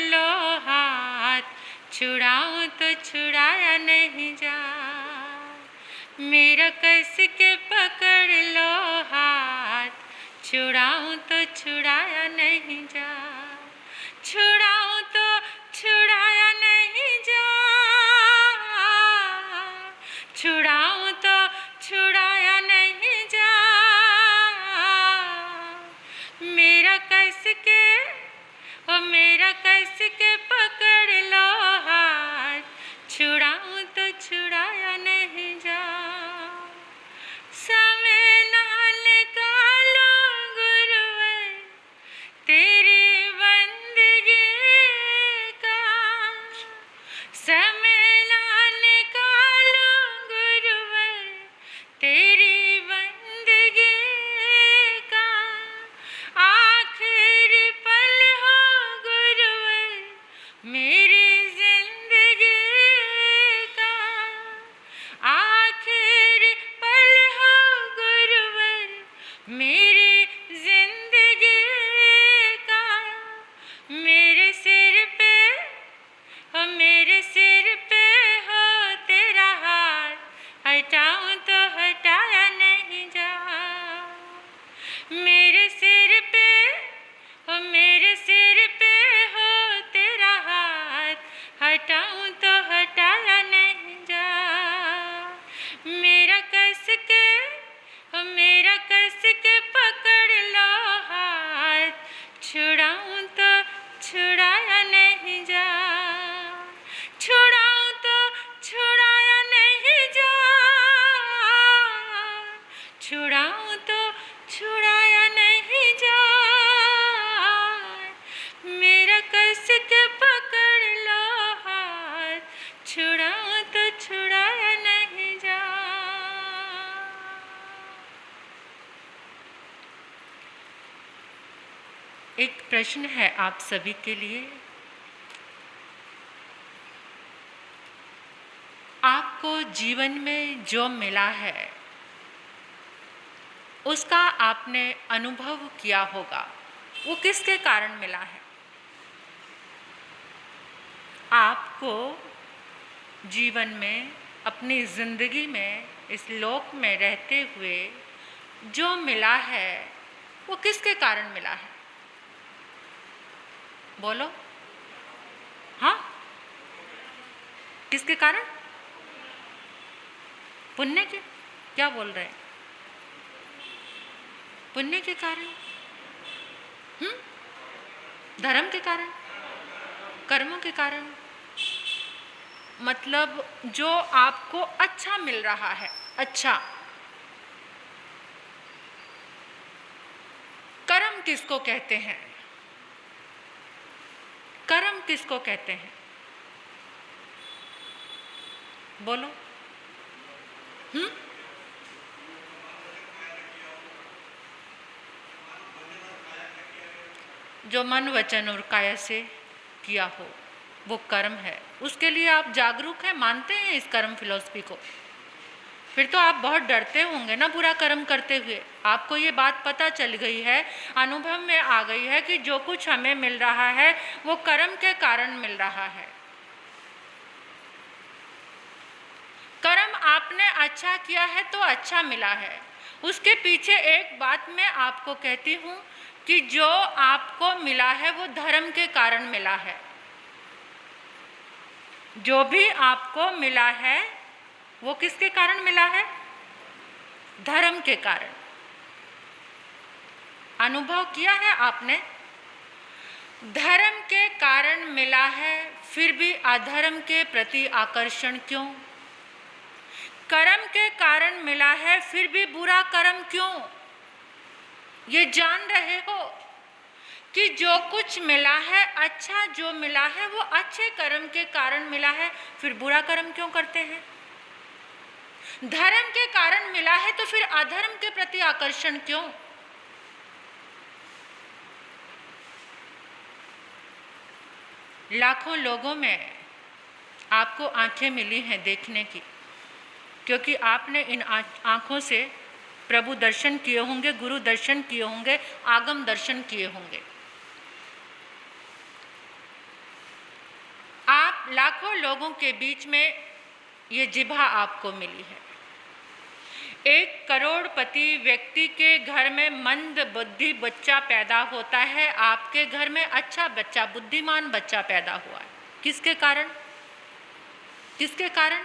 लो हाथ, छुड़ाऊं तो छुड़ाया नहीं जा। मेरा कस के पकड़ लो हाथ, छुड़ाऊं तो छुड़ाया नहीं जा। छुड़ाऊं तो छुड़ाया नहीं जा, छुड़ाऊं तो छुड़ाया नहीं जा। मेरा कस के, ओ मेरा कस के पकड़ लो हाथ, छुड़ाऊं तो छुड़ाया नहीं जा। समय ना निकालो गुरुवर तेरी बंदगी का, समय ना निकालो गुरुवर तेरी बंदगी का। आखिरी पल हो गुरुवर मेरी जिंदगी का, आखिरी पल हो गुरुवर मेरी जिंदगी का। मेरे सिर पे, ओ मेरे सिर पे हो तेरा हाथ, हटाऊं तो हटाया नहीं जा। मेरे सिर पे, ओ मेरे सिर पे हो तेरा हाथ, हटाऊं तो हटाया नहीं जा। मेरा कस के, ओ मेरा कस के पकड़ लो हाथ, छुड़ाऊं तो छुड़ाया नहीं जा। छुड़ाऊं तो छुड़ाया नहीं जा, छुड़ाऊं तो छुड़ाया नहीं जा। मेरा कस के पकड़ लो हाथ, छुड़ाऊं तो छुड़ाया नहीं जा। एक प्रश्न है आप सभी के लिए। आपको जीवन में जो मिला है उसका आपने अनुभव किया होगा, वो किसके कारण मिला है? आपको जीवन में, अपनी ज़िंदगी में, इस लोक में रहते हुए जो मिला है वो किसके कारण मिला है? बोलो। हाँ, किसके कारण? पुण्य के? क्या बोल रहे हैं? पुण्य के कारण? धर्म के कारण? कर्मों के कारण? मतलब जो आपको अच्छा मिल रहा है, अच्छा। कर्म किसको कहते हैं? कर्म किसको कहते हैं? बोलो। जो मन, वचन और काया से किया हो वो कर्म है। उसके लिए आप जागरूक हैं, मानते हैं इस कर्म फिलॉसफी को? फिर तो आप बहुत डरते होंगे ना बुरा कर्म करते हुए। आपको ये बात पता चल गई है, अनुभव में आ गई है कि जो कुछ हमें मिल रहा है वो कर्म के कारण मिल रहा है। कर्म आपने अच्छा किया है तो अच्छा मिला है। उसके पीछे एक बात मैं आपको कहती हूँ कि जो आपको मिला है वो धर्म के कारण मिला है। जो भी आपको मिला है वो किसके कारण मिला है? धर्म के कारण। अनुभव किया है आपने? धर्म के कारण मिला है, फिर भी अधर्म के प्रति आकर्षण क्यों? कर्म के कारण मिला है, फिर भी बुरा कर्म क्यों? ये जान रहे हो कि जो कुछ मिला है, अच्छा जो मिला है वो अच्छे कर्म के कारण मिला है, फिर बुरा कर्म क्यों करते हैं? धर्म के कारण मिला है तो फिर अधर्म के प्रति आकर्षण क्यों? लाखों लोगों में आपको आंखें मिली हैं देखने की, क्योंकि आपने इन आंखों से प्रभु दर्शन किए होंगे, गुरु दर्शन किए होंगे, आगम दर्शन किए होंगे। लाखों लोगों के बीच में ये जिभा आपको मिली है। 1 करोड़पति व्यक्ति के घर में मंद बुद्धि बच्चा पैदा होता है, आपके घर में अच्छा बच्चा, बुद्धिमान बच्चा पैदा हुआ है। किसके कारण? किसके कारण?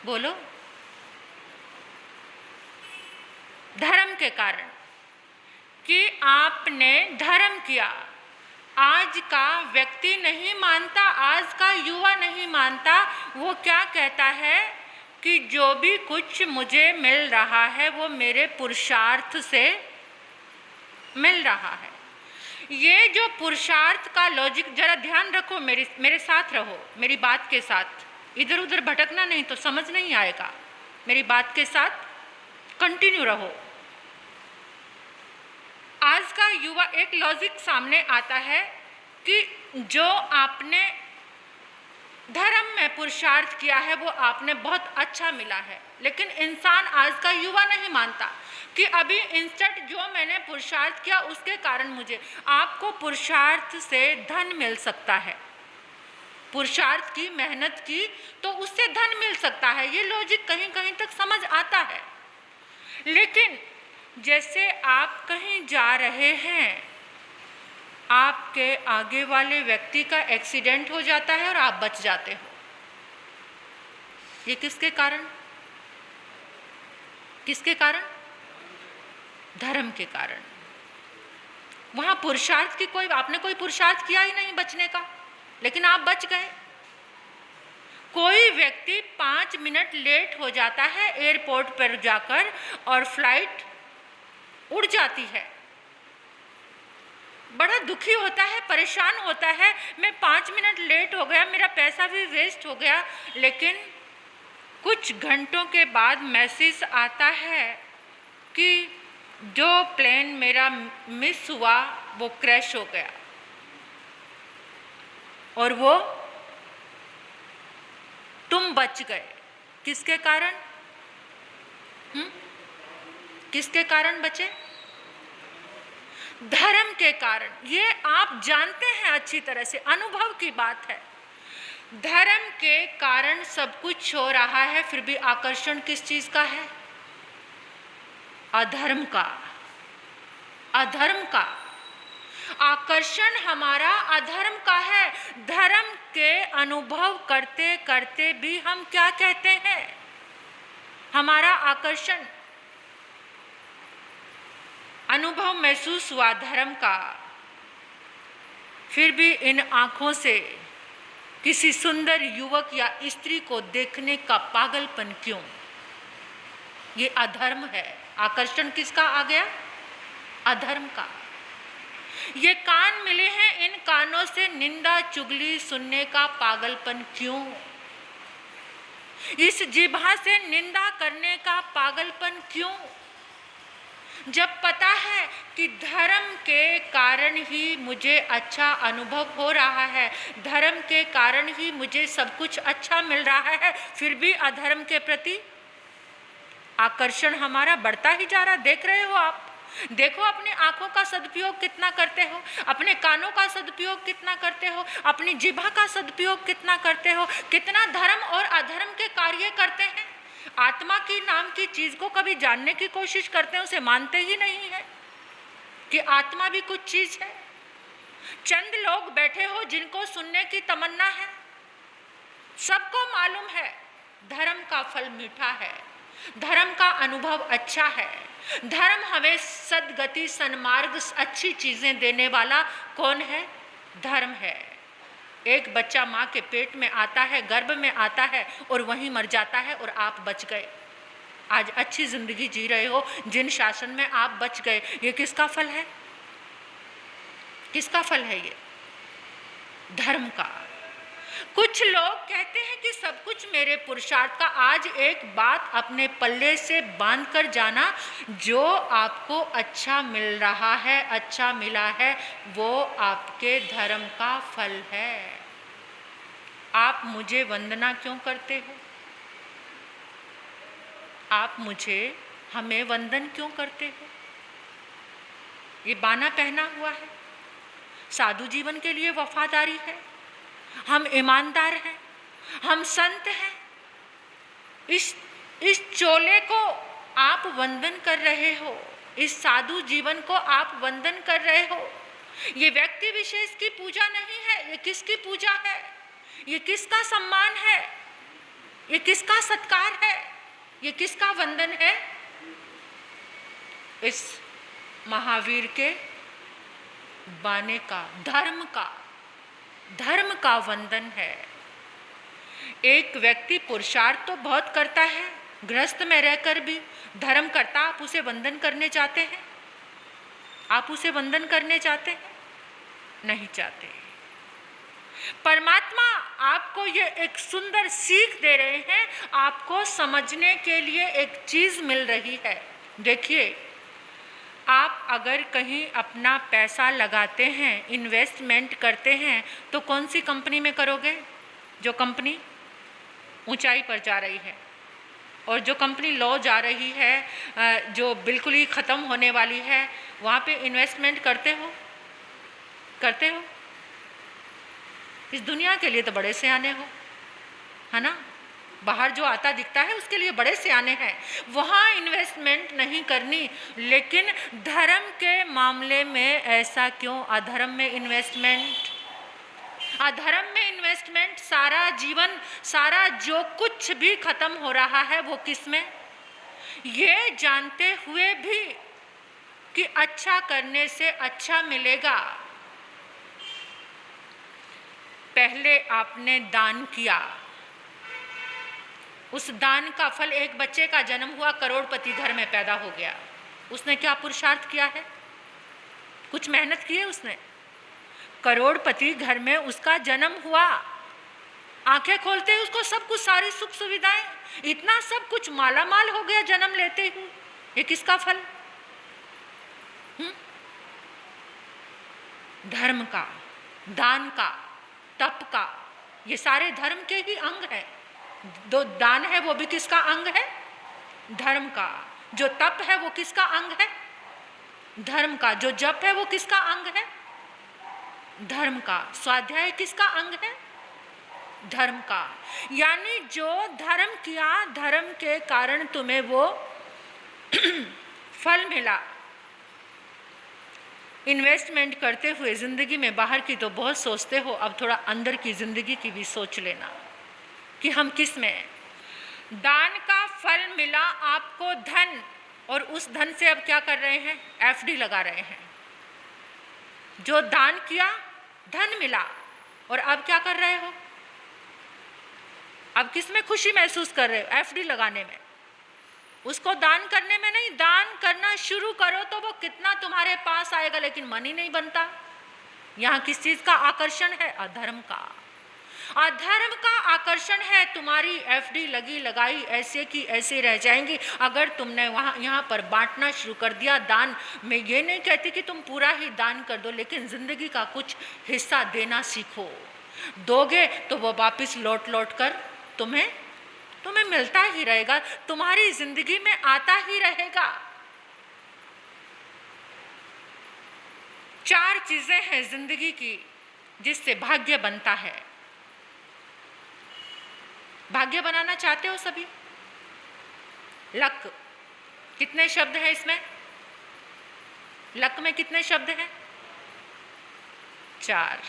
बोलो। धर्म के कारण, कि आपने धर्म किया। आज का व्यक्ति नहीं मानता, आज का युवा नहीं मानता। वो क्या कहता है कि जो भी कुछ मुझे मिल रहा है वो मेरे पुरुषार्थ से मिल रहा है। ये जो पुरुषार्थ का लॉजिक, जरा ध्यान रखो, मेरे साथ रहो, मेरी बात के साथ, इधर उधर भटकना नहीं तो समझ नहीं आएगा। मेरी बात के साथ कंटिन्यू रहो। आज का युवा, एक लॉजिक सामने आता है कि जो आपने धर्म में पुरुषार्थ किया है वो आपने बहुत अच्छा मिला है। लेकिन इंसान, आज का युवा नहीं मानता कि अभी इंस्टेंट जो मैंने पुरुषार्थ किया उसके कारण मुझे, आपको पुरुषार्थ से धन मिल सकता है, पुरुषार्थ की, मेहनत की तो उससे धन मिल सकता है। ये लॉजिक कहीं कहीं तक समझ आता है। लेकिन जैसे आप कहीं जा रहे हैं, आपके आगे वाले व्यक्ति का एक्सीडेंट हो जाता है और आप बच जाते हो, ये किसके कारण? किसके कारण? धर्म के कारण। वहां पुरुषार्थ की आपने कोई पुरुषार्थ किया ही नहीं बचने का, लेकिन आप बच गए। कोई व्यक्ति 5 मिनट लेट हो जाता है एयरपोर्ट पर जाकर और फ्लाइट उड़ जाती है, बड़ा दुखी होता है, परेशान होता है, मैं 5 मिनट लेट हो गया, मेरा पैसा भी वेस्ट हो गया। लेकिन कुछ घंटों के बाद मैसेज आता है कि जो प्लेन मेरा मिस हुआ वो क्रैश हो गया, और वो तुम बच गए। किसके कारण? किसके कारण बचे? धर्म के कारण। ये आप जानते हैं अच्छी तरह से, अनुभव की बात है। धर्म के कारण सब कुछ हो रहा है, फिर भी आकर्षण किस चीज का है? अधर्म का। अधर्म का आकर्षण हमारा अधर्म का है। धर्म के अनुभव करते करते भी हम क्या कहते हैं? हमारा आकर्षण, अनुभव महसूस हुआ धर्म का, फिर भी इन आंखों से किसी सुंदर युवक या स्त्री को देखने का पागलपन क्यों? ये अधर्म है। आकर्षण किसका आ गया? अधर्म का। ये कान मिले हैं, इन कानों से निंदा चुगली सुनने का पागलपन क्यों? इस जिह्वा से निंदा करने का पागलपन क्यों? जब पता है कि धर्म के कारण ही मुझे अच्छा अनुभव हो रहा है, धर्म के कारण ही मुझे सब कुछ अच्छा मिल रहा है, फिर भी अधर्म के प्रति आकर्षण हमारा बढ़ता ही जा रहा। देख रहे हो आप, देखो अपनी आंखों का सदुपयोग कितना करते हो, अपने कानों का सदुपयोग कितना करते हो, अपनी जिह्वा का सदुपयोग कितना करते हो, कितना धर्म और अधर्म के कार्य करते हैं। आत्मा की नाम की चीज को कभी जानने की कोशिश करते हैं, उसे मानते ही नहीं है कि आत्मा भी कुछ चीज है। चंद लोग बैठे हो जिनको सुनने की तमन्ना है। सबको मालूम है धर्म का फल मीठा है, धर्म का अनुभव अच्छा है। धर्म हमें सद्गति, सन्मार्ग, अच्छी चीजें देने वाला कौन है? धर्म है। एक बच्चा माँ के पेट में आता है, गर्भ में आता है और वहीं मर जाता है और आप बच गए। आज अच्छी जिंदगी जी रहे हो, जिन शासन में आप बच गए, ये किसका फल है? किसका फल है ये? धर्म का। कुछ लोग कहते हैं कि सब कुछ मेरे पुरुषार्थ का। आज एक बात अपने पल्ले से बांध कर जाना, जो आपको अच्छा मिल रहा है, अच्छा मिला है, वो आपके धर्म का फल है। आप मुझे वंदना क्यों करते हो? आप मुझे, हमें वंदन क्यों करते हो? ये बाना पहना हुआ है, साधु जीवन के लिए वफादारी है। हम ईमानदार हैं, हम संत हैं। इस चोले को आप वंदन कर रहे हो, इस साधु जीवन को आप वंदन कर रहे हो। ये व्यक्ति विशेष की पूजा नहीं है, ये किसकी पूजा है? ये किसका सम्मान है? ये किसका सत्कार है? ये किसका वंदन है? इस महावीर के बाने का, धर्म का वंदन है। एक व्यक्ति पुरुषार्थ तो बहुत करता है, गृहस्थ में रहकर भी धर्म करता, आप उसे वंदन करने चाहते हैं? आप उसे वंदन करने चाहते हैं? नहीं चाहते। परमात्मा आपको ये एक सुंदर सीख दे रहे हैं, आपको समझने के लिए एक चीज मिल रही है। देखिए, आप अगर कहीं अपना पैसा लगाते हैं, इन्वेस्टमेंट करते हैं, तो कौन सी कंपनी में करोगे? जो कंपनी ऊंचाई पर जा रही है, और जो कंपनी लो जा रही है, जो बिल्कुल ही ख़त्म होने वाली है, वहाँ पे इन्वेस्टमेंट करते हो? इस दुनिया के लिए तो बड़े सियाने हो, है ना? बाहर जो आता दिखता है उसके लिए बड़े सियाने हैं, वहाँ इन्वेस्टमेंट नहीं करनी। लेकिन धर्म के मामले में ऐसा क्यों? अधर्म में इन्वेस्टमेंट, सारा जीवन, सारा जो कुछ भी खत्म हो रहा है वो किस में? ये जानते हुए भी कि अच्छा करने से अच्छा मिलेगा। पहले आपने दान किया, उस दान का फल, एक बच्चे का जन्म हुआ, करोड़पति घर में पैदा हो गया। उसने क्या पुरुषार्थ किया है? कुछ मेहनत की है उसने? करोड़पति घर में उसका जन्म हुआ, आंखें खोलते ही उसको सब कुछ, सारी सुख सुविधाएं, इतना सब कुछ, माला माल हो गया जन्म लेते ही। ये किसका फल? धर्म का, दान का, तप का, ये सारे धर्म के ही अंग है। जो दान है वो भी किसका अंग है? धर्म का। जो तप है वो किसका अंग है? धर्म का। जो जप है वो किसका अंग है? धर्म का। स्वाध्याय किसका अंग है? धर्म का। यानी जो धर्म किया, धर्म के कारण तुम्हें वो फल मिला। इन्वेस्टमेंट करते हुए ज़िंदगी में बाहर की तो बहुत सोचते हो, अब थोड़ा अंदर की ज़िंदगी की भी सोच लेना कि हम किस में हैं। दान का फल मिला आपको, धन, और उस धन से अब क्या कर रहे हैं? एफडी लगा रहे हैं। जो दान किया, धन मिला, और अब क्या कर रहे हो? अब किस में खुशी महसूस कर रहे हो? एफडी लगाने में। उसको दान करने में नहीं, दान करना शुरू करो तो वो कितना तुम्हारे पास आएगा, लेकिन मन ही नहीं बनता। यहाँ किस चीज़ का आकर्षण है? अधर्म का। अधर्म का आकर्षण है। तुम्हारी एफडी लगी लगाई ऐसे की ऐसे रह जाएंगी अगर तुमने यहाँ पर बांटना शुरू कर दिया दान। मैं ये नहीं कहती कि तुम पूरा ही दान कर दो, लेकिन ज़िंदगी का कुछ हिस्सा देना सीखो। दोगे तो वो वापस लौट लौट कर तुम्हें मिलता ही रहेगा, तुम्हारी ज़िंदगी में आता ही रहेगा। 4 चीज़ें हैं ज़िंदगी की जिससे भाग्य बनता है। भाग्य बनाना चाहते हो सभी? लक, कितने शब्द हैं इसमें? लक में कितने शब्द हैं? 4।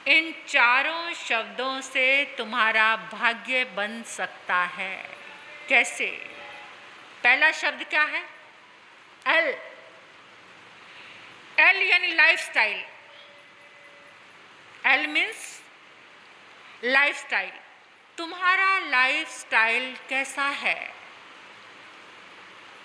इन चारों शब्दों से तुम्हारा भाग्य बन सकता है। कैसे? पहला शब्द क्या है? एल। एल यानी लाइफस्टाइल। L means lifestyle. तुम्हारा लाइफस्टाइल कैसा है?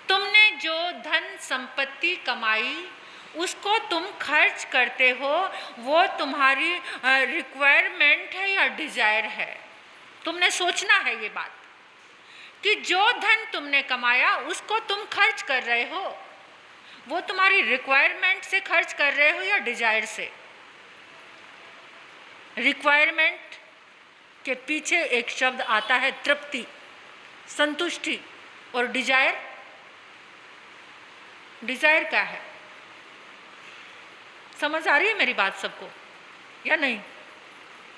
तुमने जो धन संपत्ति कमाई उसको तुम खर्च करते हो, वो तुम्हारी रिक्वायरमेंट है या डिजायर है? तुमने सोचना है ये बात कि जो धन तुमने कमाया उसको तुम खर्च कर रहे हो, वो तुम्हारी रिक्वायरमेंट से खर्च कर रहे हो या डिजायर से? रिक्वायरमेंट के पीछे एक शब्द आता है तृप्ति, संतुष्टि। और डिजायर, डिजायर क्या है? समझ आ रही है मेरी बात सबको या नहीं?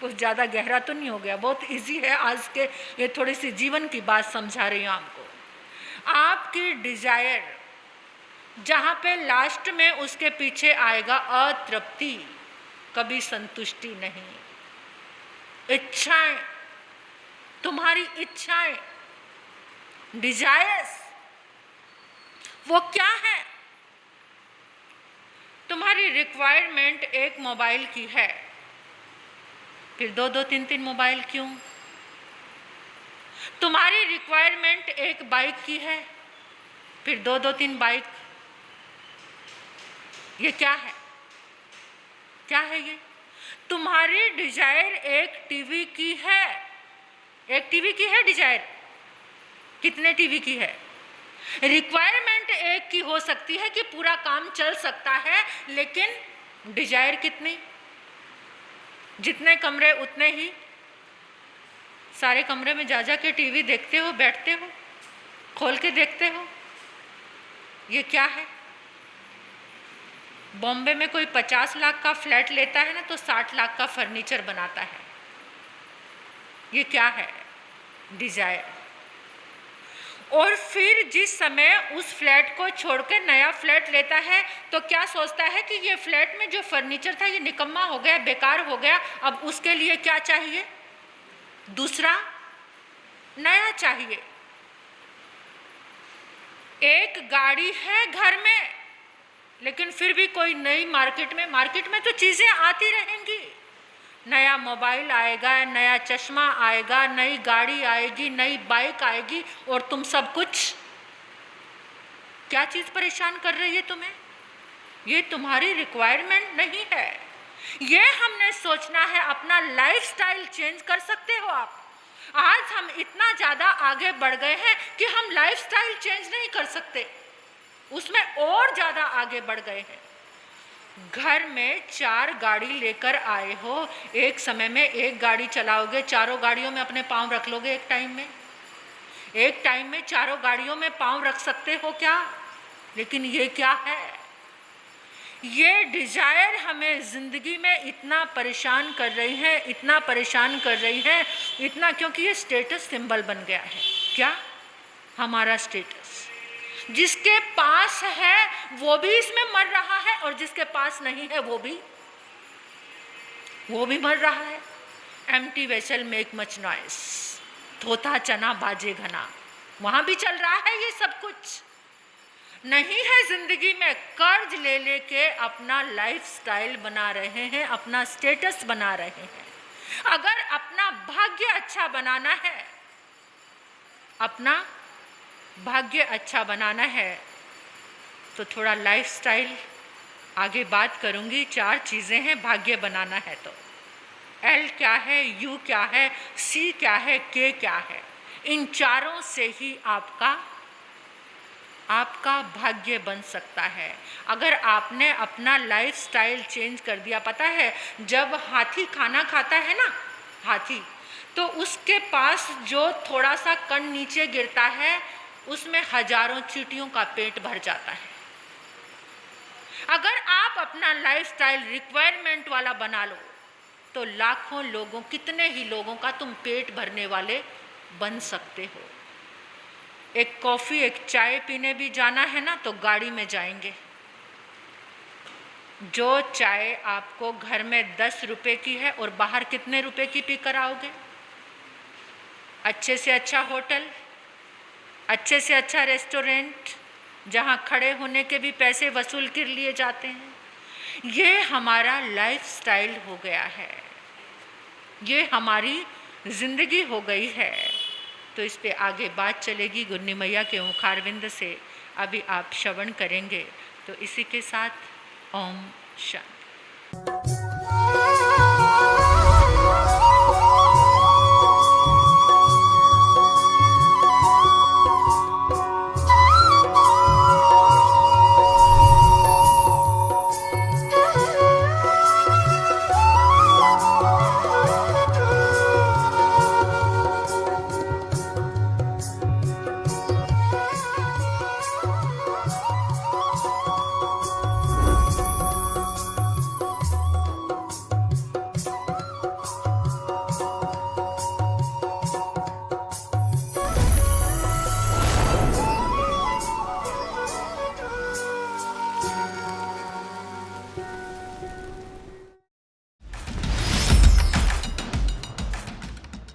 कुछ ज़्यादा गहरा तो नहीं हो गया, बहुत इजी है आज के, ये थोड़ी सी जीवन की बात समझा रही हूँ आपको। आपकी डिजायर जहाँ पे लास्ट में उसके पीछे आएगा अतृप्ति, कभी संतुष्टि नहीं। इच्छाएं, तुम्हारी इच्छाएं, डिजायर्स, वो क्या है? तुम्हारी रिक्वायरमेंट एक मोबाइल की है, फिर 2-2 3-3 मोबाइल क्यों? तुम्हारी रिक्वायरमेंट एक बाइक की है, फिर 2-2 3 बाइक। ये क्या है? क्या है ये? तुम्हारी डिजायर एक टीवी की है, एक टीवी की है डिजायर, कितने टीवी की है? रिक्वायरमेंट एक की हो सकती है कि पूरा काम चल सकता है, लेकिन डिजायर कितनी? जितने कमरे उतने ही, सारे कमरे में जा जा के टीवी देखते हो, बैठते हो, खोल के देखते हो। ये क्या है? बॉम्बे में कोई 50 लाख का फ्लैट लेता है ना तो 60 लाख का फर्नीचर बनाता है। ये क्या है? डिजायर। और फिर जिस समय उस फ्लैट को छोड़कर नया फ्लैट लेता है तो क्या सोचता है कि ये फ्लैट में जो फर्नीचर था ये निकम्मा हो गया, बेकार हो गया, अब उसके लिए क्या चाहिए? दूसरा नया चाहिए। एक गाड़ी है घर में, लेकिन फिर भी कोई नई मार्केट में तो चीजें आती रहेंगी। नया मोबाइल आएगा, नया चश्मा आएगा, नई गाड़ी आएगी, नई बाइक आएगी, और तुम सब कुछ, क्या चीज परेशान कर रही है तुम्हें? ये तुम्हारी रिक्वायरमेंट नहीं है। ये हमने सोचना है। अपना लाइफस्टाइल चेंज कर सकते हो आप। आज हम इतना ज्यादा आगे बढ़ गए हैं कि हम लाइफस्टाइल चेंज नहीं कर सकते, उसमें और ज्यादा आगे बढ़ गए हैं। घर में 4 गाड़ी लेकर आए हो, एक समय में एक गाड़ी चलाओगे, चारों गाड़ियों में अपने पाँव रख लोगे एक टाइम में? एक टाइम में चारों गाड़ियों में पाँव रख सकते हो क्या? लेकिन ये क्या है? ये डिजायर हमें जिंदगी में इतना परेशान कर रही है, इतना परेशान कर रही है, इतना, क्योंकि ये स्टेटस सिंबल बन गया है। क्या? हमारा स्टेटस। जिसके पास है वो भी इसमें मर रहा है, और जिसके पास नहीं है वो भी मर रहा है। Empty vessel make much noise, थोथा चना बाजे घना, वहां भी चल रहा है ये सब कुछ। नहीं है जिंदगी में, कर्ज ले लेके अपना लाइफस्टाइल बना रहे हैं, अपना स्टेटस बना रहे हैं। अगर अपना भाग्य अच्छा बनाना है, अपना भाग्य अच्छा बनाना है, तो थोड़ा लाइफस्टाइल, आगे बात करूंगी। 4 चीज़ें हैं भाग्य बनाना है तो। L क्या है, U क्या है, C क्या है, K क्या है। इन चारों से ही आपका भाग्य बन सकता है। अगर आपने अपना लाइफस्टाइल चेंज कर दिया। पता है, जब हाथी खाना खाता है ना, हाथी, तो उसके पास जो थोड़ा सा कण नीचे गिरता है, उसमें हजारों चींटियों का पेट भर जाता है। अगर आप अपना लाइफस्टाइल रिक्वायरमेंट वाला बना लो तो लाखों लोगों, कितने ही लोगों का तुम पेट भरने वाले बन सकते हो। एक कॉफ़ी, एक चाय पीने भी जाना है ना तो गाड़ी में जाएंगे। जो चाय आपको घर में 10 रुपए की है और बाहर कितने रुपए की पी कर आओगे? अच्छे से अच्छा होटल, अच्छे से अच्छा रेस्टोरेंट, जहाँ खड़े होने के भी पैसे वसूल कर लिए जाते हैं। ये हमारा लाइफस्टाइल हो गया है, ये हमारी ज़िंदगी हो गई है। तो इस पे आगे बात चलेगी गुन्नी मैया के मुखारविंद से, अभी आप श्रवण करेंगे। तो इसी के साथ ओम शांति।